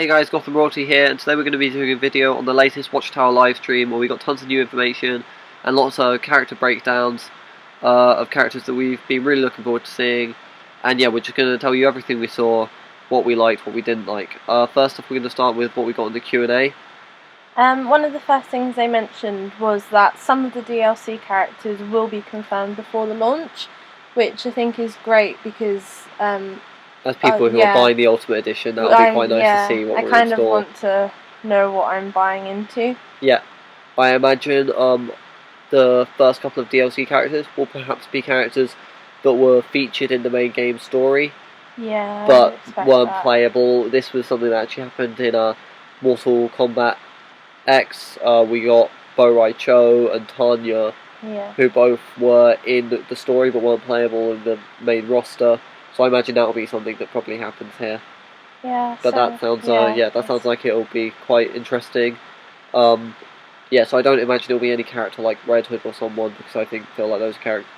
Hey guys, Gotham Royalty here, and today we're going to be doing a video on the latest Watchtower Livestream where we got tons of new information and lots of character breakdowns of characters that we've been really looking forward to seeing. And yeah, we're just going to tell you everything we saw, what we liked, what we didn't like. First off, we're going to start with what we got in the Q&A. One of the first things they mentioned was that some of the DLC characters will be confirmed before the launch, which I think is great because As people who are buying the Ultimate Edition, that'll be quite nice to see what we're in store. I kind of want to know what I'm buying into. Yeah, I imagine the first couple of DLC characters will perhaps be characters that were featured in the main game story, but weren't playable. This was something that actually happened in Mortal Kombat X. We got Bo Rai Cho and Tanya, who both were in the story but weren't playable in the main roster. So I imagine that'll be something that probably happens here. Yeah. But that sounds that sounds like it'll be quite interesting. Yeah, so I don't imagine there'll be any character like Red Hood or someone, because I feel like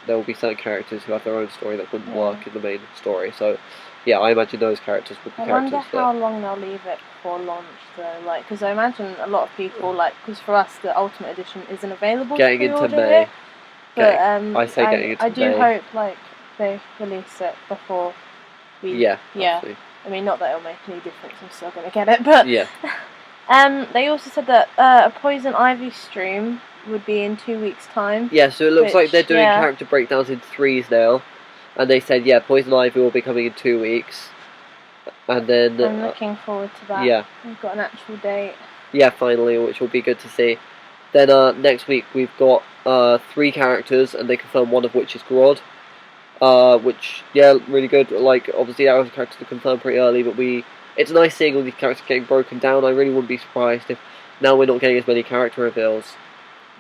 there will be certain characters who have their own story that wouldn't work in the main story. So yeah, I imagine those characters would be characters. I wonder how long they'll leave it before launch though, because I imagine a lot of people, because for us the Ultimate Edition isn't available getting to pre-order into May. it, but I say getting into May. I do hope they release it before we. Yeah. Absolutely. I mean, not that it'll make any difference. I'm still gonna get it, but yeah. They also said that a Poison Ivy stream would be in 2 weeks' time. Yeah, so it looks like they're doing character breakdowns in threes now, and they said Poison Ivy will be coming in 2 weeks, and then I'm looking forward to that. Yeah, we've got an actual date. Yeah, finally, which will be good to see. Then next week we've got 3 characters, and they confirm one of which is Grodd. Which really good. Like obviously that was a character to confirm pretty early, but it's nice seeing all these characters getting broken down. I really wouldn't be surprised if now we're not getting as many character reveals.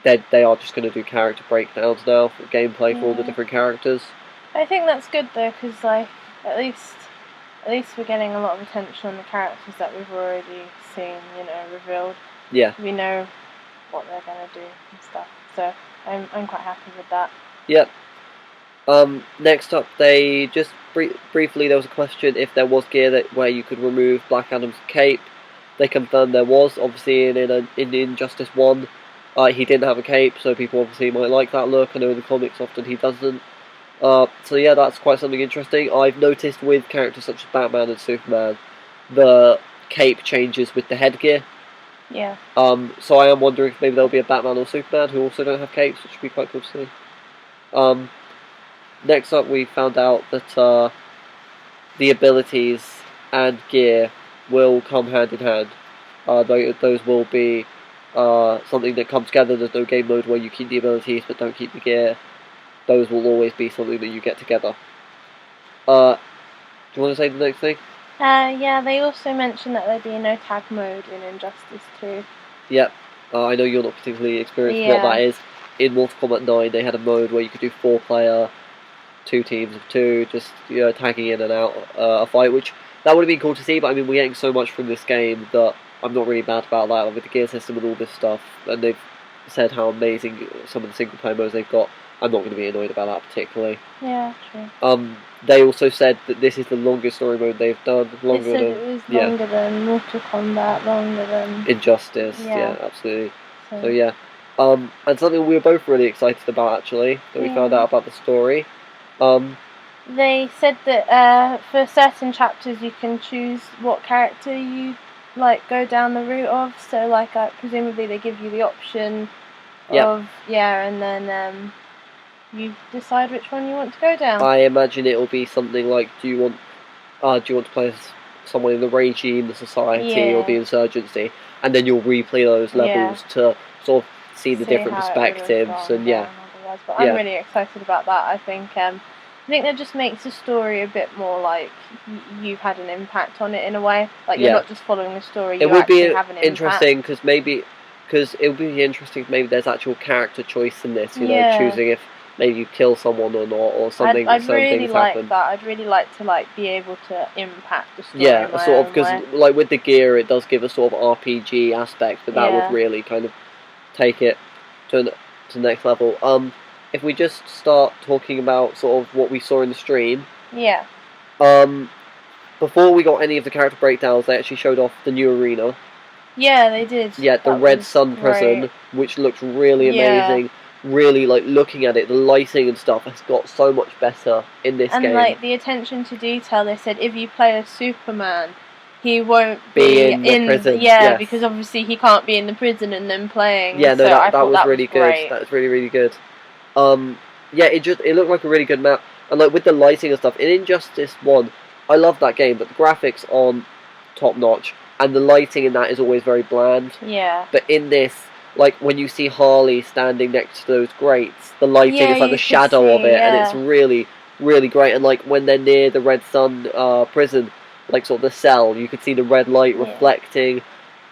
They are just going to do character breakdowns now for gameplay for all the different characters. I think that's good though, because at least we're getting a lot of attention on the characters that we've already seen, revealed. Yeah. We know what they're going to do and stuff. So I'm quite happy with that. Yep. Next up, they just briefly, there was a question if there was gear where you could remove Black Adam's cape. They confirmed there was. Obviously, in Injustice 1, he didn't have a cape, so people obviously might like that look. I know in the comics often he doesn't. So yeah, that's quite something interesting. I've noticed with characters such as Batman and Superman, the cape changes with the headgear. Yeah. So I am wondering if maybe there'll be a Batman or Superman who also don't have capes, which would be quite cool to see. Next up, we found out that the abilities and gear will come hand in hand. Those will be something that come together. There's no game mode where you keep the abilities but don't keep the gear. Those will always be something that you get together. Do you want to say the next thing? Yeah, they also mentioned that there'd be no tag mode in Injustice 2. Yep. I know you're not particularly experienced what that is. In Mortal Kombat 9, they had a mode where you could do 4-player, 2 teams of 2, just tagging in and out a fight, which that would have been cool to see. But I mean, we're getting so much from this game that I'm not really mad about that with the gear system and all this stuff. And they've said how amazing some of the single player modes they've got. I'm not going to be annoyed about that particularly. Yeah, true. They also said that this is the longest story mode they've done. It was longer than Mortal Kombat, longer than Injustice. Yeah, absolutely. So yeah. And something we were both really excited about actually that we found out about the story. They said that for certain chapters you can choose what character you go down the route of. So presumably they give you the option of and then you decide which one you want to go down. I imagine it will be something like, do you want to play as someone in the regime, the society, or the insurgency, and then you'll replay those levels to sort of see the different perspectives and But I'm really excited about that. I think that just makes the story a bit more like you've had an impact on it in a way. You're not just following the story. It would be interesting because maybe there's actual character choice in this. Choosing if maybe you kill someone or not, or something. I'd really like that. I'd really like to be able to impact the story. Yeah, sort of, because with the gear, it does give a sort of RPG aspect, but that would really kind of take it to the next level. If we just start talking about sort of what we saw in the stream. Yeah. before we got any of the character breakdowns, they actually showed off the new arena. Yeah, they did. Yeah, the That Red was Sun prison, great. which looks really Yeah. amazing. Really, like, looking at it, the lighting and stuff has got so much better in this And game. like the attention to detail, they said if you play as Superman, he won't be in the prison. Yeah, yes. because obviously he can't be in the prison and then playing. Yeah, no, so I that thought was that really was good. great. That was really, really good. Yeah, it looked like a really good map, and like with the lighting and stuff. In Injustice 1, I love that game, but the graphics aren't top notch, and the lighting in that is always very bland. Yeah. But in this, like when you see Harley standing next to those grates, the lighting is like the shadow of it, and it's really, really great. And like when they're near the Red Sun prison, like sort of the cell, you could see the red light reflecting,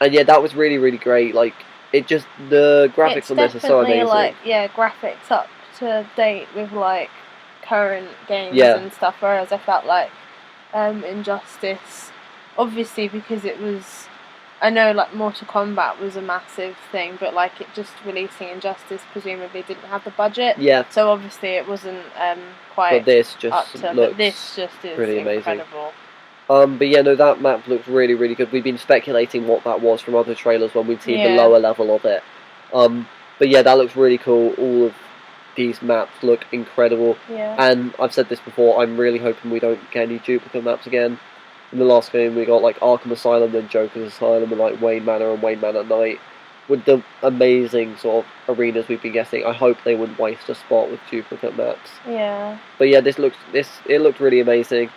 and yeah, that was really, really great. Like it just the graphics on this are so amazing. Like graphics up to date with like current games and stuff. Whereas I felt like Injustice, obviously because it was. I know, like, Mortal Kombat was a massive thing, but, like, it just releasing Injustice presumably didn't have the budget. Yeah. So, obviously, it wasn't quite but this just up to... looks But this just is really incredible. Amazing. But, yeah, no, that map looks really, really good. We've been speculating what that was from other trailers when we'd seen the lower level of it. But, yeah, that looks really cool. All of these maps look incredible. Yeah. And I've said this before, I'm really hoping we don't get any duplicate maps again. In the last game, we got like Arkham Asylum, then Joker's Asylum, and like Wayne Manor and Wayne Manor Night. With the amazing sort of arenas we've been getting, I hope they wouldn't waste a spot with duplicate maps. Yeah. But yeah, it looked really amazing.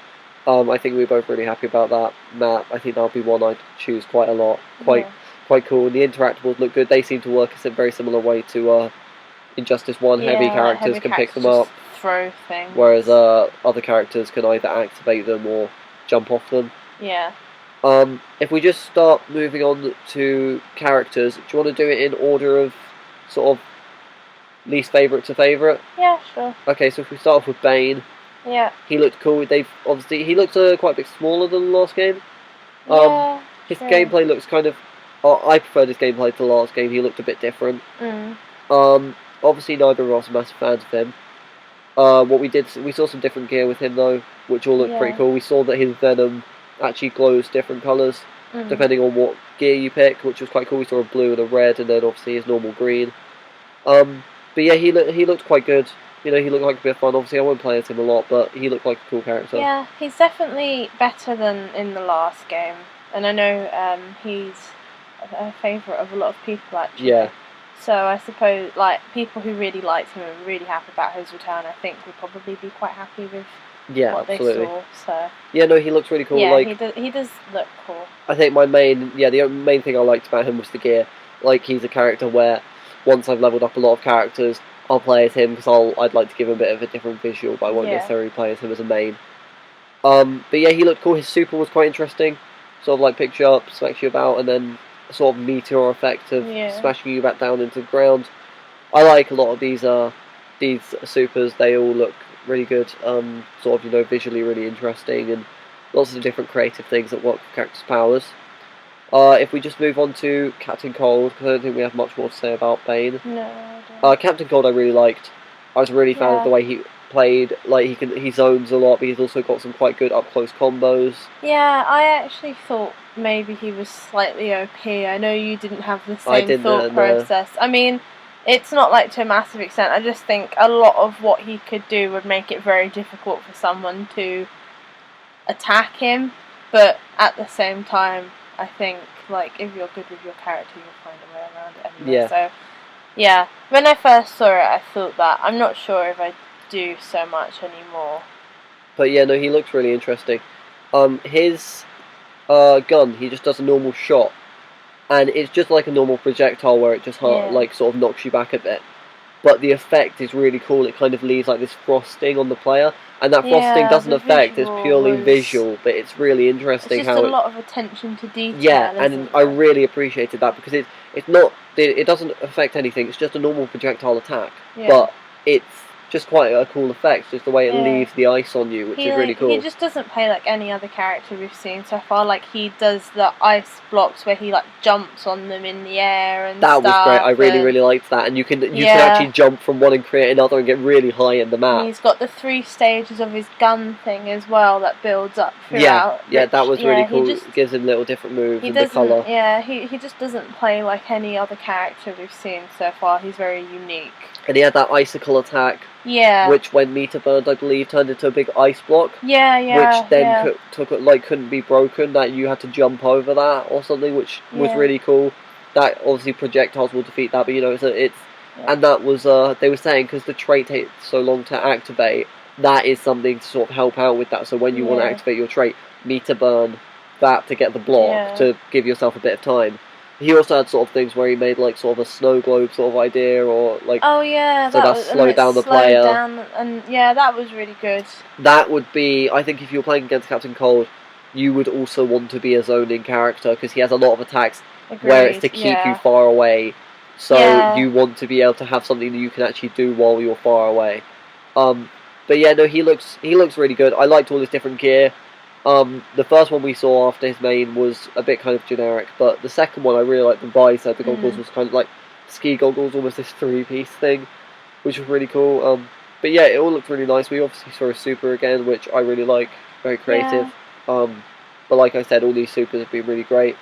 I think we're both really happy about that map. I think that'll be one I'd choose quite a lot. Quite cool. And the interactables look good. They seem to work in a very similar way to Injustice 1. Heavy characters can pick them up. Throw things. Whereas other characters can either activate them or jump off them. Yeah. If we just start moving on to characters, do you want to do it in order of sort of least favourite to favourite? Yeah, sure. Okay, so if we start off with Bane. Yeah. He looked cool. He looked quite a bit smaller than the last game. His gameplay looks kind of. I preferred his gameplay to the last game. He looked a bit different. Obviously, neither of us are massive fans of him. What we saw some different gear with him though, which all looked pretty cool. We saw that his Venom actually glows different colours depending on what gear you pick, which was quite cool. We saw a blue and a red, and then obviously his normal green. But yeah, he looked quite good. You know, he looked like a bit of fun. Obviously, I won't play as him a lot, but he looked like a cool character. Yeah, he's definitely better than in the last game, and I know he's a favourite of a lot of people actually. Yeah. So I suppose, like, people who really liked him and really happy about his return, I think would probably be quite happy with what they saw. So yeah, no, he looks really cool. Yeah, like, he does look cool. I think the main thing I liked about him was the gear. Like, he's a character where once I've leveled up a lot of characters, I'll play as him because I'd like to give him a bit of a different visual, but I won't necessarily play as him as a main. But yeah, he looked cool. His super was quite interesting. Sort of like picks you up, smacks you about, and then sort of meteor effect of smashing you back down into the ground. I like a lot of these supers. They all look really good. Sort of, you know, visually really interesting, and lots of different creative things that work with characters' powers. If we just move on to Captain Cold, because I don't think we have much more to say about Bane. No, I don't. Captain Cold I really liked. I was really fan of the way he played. Like, he zones a lot, but he's also got some quite good up close combos. Yeah, I actually thought maybe he was slightly OP. I know you didn't have the same thought process. I mean, it's not like to a massive extent. I just think a lot of what he could do would make it very difficult for someone to attack him. But at the same time, I think, like, if you're good with your character, you'll find a way around it anyway. Yeah. So, yeah, when I first saw it, I thought that. I'm not sure if I do so much anymore. But yeah, no, he looks really interesting. His gun, he just does a normal shot, and it's just like a normal projectile where it just like sort of knocks you back a bit. But the effect is really cool. It kind of leaves like this frosting on the player, and that frosting doesn't affect. It's purely visual, but it's really interesting. It's just a lot of attention to detail. Yeah, and I really appreciated that because it doesn't affect anything. It's just a normal projectile attack, but just quite a cool effect, just the way it Yeah. leaves the ice on you, which is really cool. He just doesn't play like any other character we've seen so far. Like, he does the ice blocks where he like jumps on them in the air and That stuff. was great. I really liked that, and you can actually jump from one and create another and get really high in the map. And he's got the 3 stages of his gun thing as well that builds up throughout. Yeah, that was really cool. It gives him little different moves and the colour. Yeah, he just doesn't play like any other character we've seen so far. He's very unique. And he had that icicle attack. Yeah. Which, when meter burned, I believe, turned into a big ice block. Yeah. Which then couldn't be broken. That you had to jump over that or something, which was really cool. That obviously projectiles will defeat that, but you know it's and that was they were saying because the trait takes so long to activate. That is something to sort of help out with that. So when you want to activate your trait, meter burn that to get the block to give yourself a bit of time. He also had sort of things where he made like sort of a snow globe sort of idea, or like so that slowed down the player. And that was really good. That would be, I think, if you were playing against Captain Cold, you would also want to be a zoning character because he has a lot of attacks where it's to keep you far away. So you want to be able to have something that you can actually do while you're far away. But yeah, no, he looks really good. I liked all his different gear. The first one we saw after his main was a bit kind of generic, but the second one I really liked. The visor, the goggles was kind of like ski goggles, almost this 3-piece thing, which was really cool. But yeah, it all looked really nice. We obviously saw a super again, which I really like, very creative. But like I said, all these supers have been really great.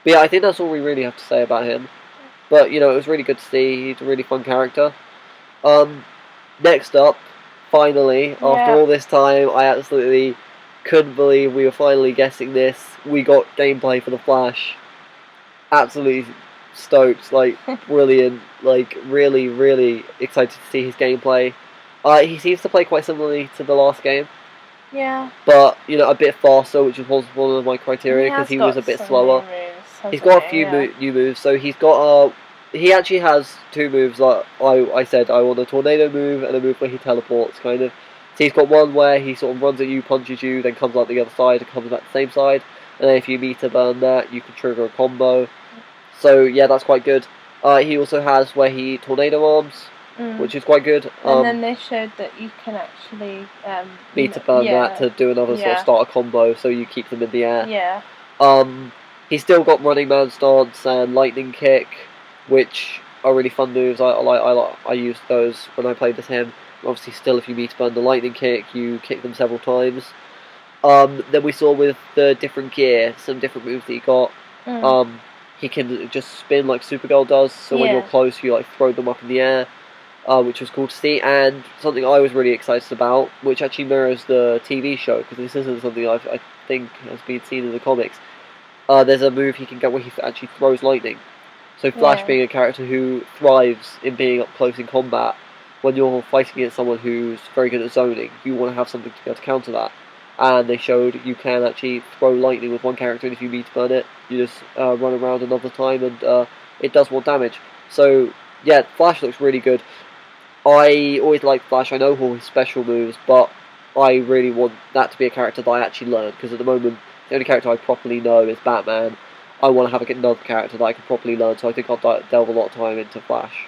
But yeah, I think that's all we really have to say about him. But you know, it was really good to see. He's a really fun character. Next up, finally, after all this time, I absolutely couldn't believe we were finally guessing this. We got gameplay for the Flash. Absolutely stoked, like brilliant, like really excited to see his gameplay. He seems to play quite similarly to the last game. Yeah. But you know, a bit faster, which was one of my criteria because he was a bit slower. He's got a few new moves. So he's got he actually has 2 moves. Like I said, I want a tornado move and a move where he teleports, kind of. So he's got one where he sort of runs at you, punches you, then comes out the other side and comes back the same side. And then if you meter burn that, you can trigger a combo. So yeah, that's quite good. He also has where he tornado arms, which is quite good. And then they showed that you can actually meter burn that to do another sort of start a combo, so you keep them in the air. Yeah. He's still got running man stance and lightning kick, which are really fun moves. I used those when I played as him. Obviously, still, if you meter burn the lightning kick, you kick them several times. Then we saw with the different gear, some different moves that he got. He can just spin like Supergirl does, so when you're close, you like throw them up in the air, which was cool to see. And something I was really excited about, which actually mirrors the TV show, because this isn't something I think has been seen in the comics. There's a move he can get where he actually throws lightning. So Flash being a character who thrives in being up close in combat, when you're fighting against someone who's very good at zoning, you want to have something to be able to counter that. And they showed you can actually throw lightning with one character, and if you meter burn it, you just run around another time, and it does more damage. So yeah, Flash looks really good. I always liked Flash. I know all his special moves, but I really want that to be a character that I actually learn, because at the moment, the only character I properly know is Batman. I want to have another character that I can properly learn, so I think I'll delve a lot of time into Flash.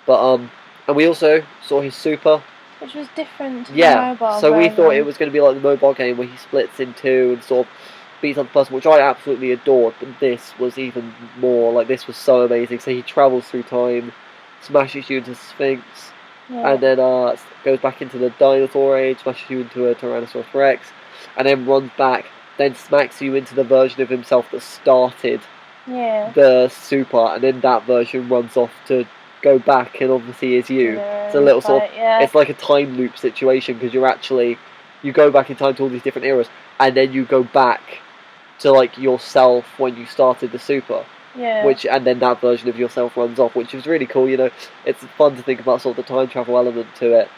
But and we also saw his super, which was different to the mobile so we version. thought it was going to be like the mobile game where he splits in 2 and sort of beats up the person, which I absolutely adored, but this was even more, like, this was so amazing. So he travels through time, smashes you into Sphinx, and then goes back into the dinosaur age, smashes you into a Tyrannosaurus Rex, and then runs back, then smacks you into the version of himself that started the super, and then that version runs off to go back and obviously is you. It's a little sort of, it's like a time loop situation, because you go back in time to all these different eras, and then you go back to like yourself when you started the super. And then that version of yourself runs off, which is really cool. You know, it's fun to think about sort of the time travel element to it,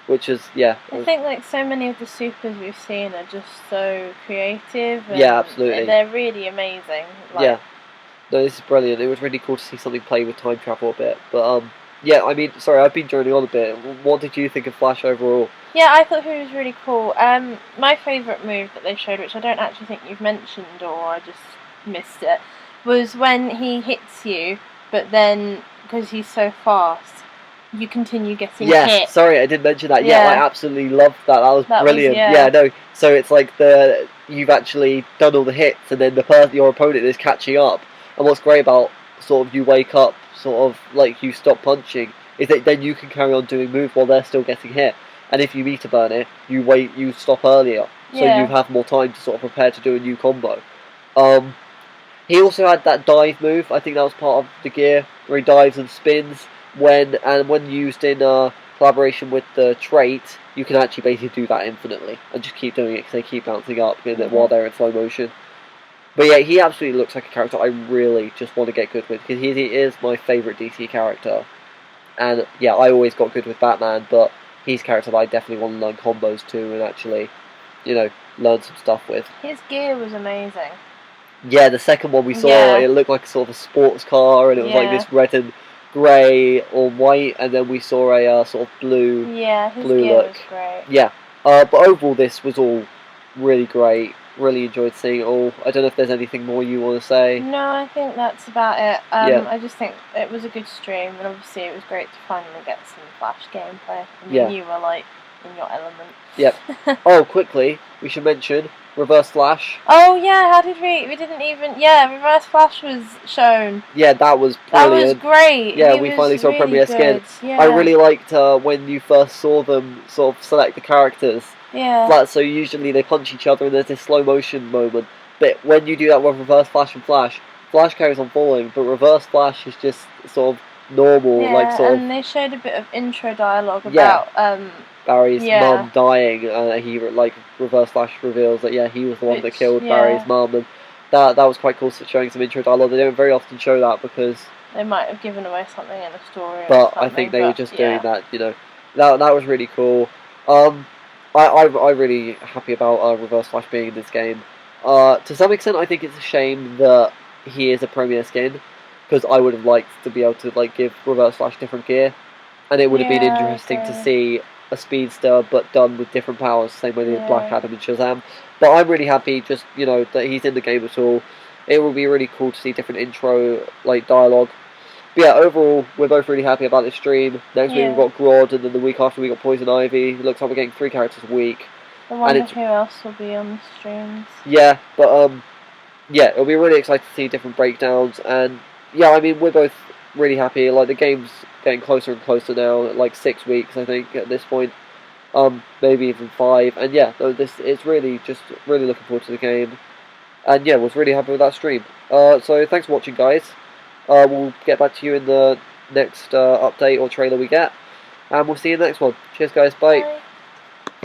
which is I think like so many of the supers we've seen are just so creative. And absolutely. They're really amazing. Like, no, this is brilliant. It was really cool to see something play with time travel a bit. But I mean, sorry, I've been droning on a bit. What did you think of Flash overall? Yeah, I thought he was really cool. My favourite move that they showed, which I don't actually think you've mentioned, or I just missed it, was when he hits you, but then, because he's so fast, you continue getting Yes, hit. sorry, I didn't mention that. Yeah, Yeah. I absolutely loved that. That was That was- brilliant. yeah. No. So it's like you've actually done all the hits, and then your opponent is catching up. And what's great about sort of you wake up, sort of like you stop punching, is that then you can carry on doing moves while they're still getting hit. And if you meter burn it, you stop earlier, so Yeah. you have more time to sort of prepare to do a new combo. He also had that dive move. I think that was part of the gear where he dives and spins. When used in collaboration with the trait, you can actually basically do that infinitely and just keep doing it because they keep bouncing up while they're in slow motion. But yeah, he absolutely looks like a character I really just want to get good with because he is my favourite DC character. And yeah, I always got good with Batman, but he's a character that I definitely want to learn combos to and actually, learn some stuff with. His gear was amazing. Yeah, the second one we saw, it looked like a sort of a sports car, and it was like this red and grey or white, and then we saw a sort of blue. Yeah, his blue gear look. was great. Yeah, but overall, this was all really great. Really enjoyed seeing it all. I don't know if there's anything more you want to say. No, I think that's about it. Yeah. I just think it was a good stream, and obviously it was great to finally get some Flash gameplay. I mean, Yeah. you were like in your element. Yep. Oh, quickly, we should mention Reverse Flash. Oh yeah, how did we didn't even... Yeah, Reverse Flash was shown. Yeah, that was brilliant. That was great. Yeah, He we was finally saw really Premiere Skin. good. Yeah. I really liked when you first saw them sort of select the characters. Yeah. So usually they punch each other and there's this slow motion moment. But when you do that with Reverse Flash and Flash carries on falling, but Reverse Flash is just sort of normal, Yeah, sort of... and they showed a bit of intro dialogue about Barry's mum dying. He Reverse Flash reveals that he was the one that killed Barry's mum, and that was quite cool. Showing some intro dialogue. They don't very often show that because they might have given away something in the story. But I think they were just doing that. That was really cool. I'm really happy about Reverse Flash being in this game. To some extent, I think it's a shame that he is a Premier skin because I would have liked to be able to give Reverse Flash different gear, and it would have been interesting to see a speedster but done with different powers, same way they did Black Adam and Shazam. But I'm really happy just that he's in the game at all. It will be really cool to see different intro dialogue. But yeah, overall we're both really happy about this stream. Next week we've got Grodd, and then the week after we got Poison Ivy. It looks like we're getting 3 characters a week. I wonder who else will be on the streams. Yeah, but it'll be really exciting to see different breakdowns, and yeah, I mean we're both really happy. The game's getting closer and closer now, 6 weeks I think at this point, maybe even 5. And yeah, it's really looking forward to the game, and yeah, was really happy with that stream. So thanks for watching, guys. We'll get back to you in the next update or trailer we get, and we'll see you in the next one. Cheers, guys. Bye.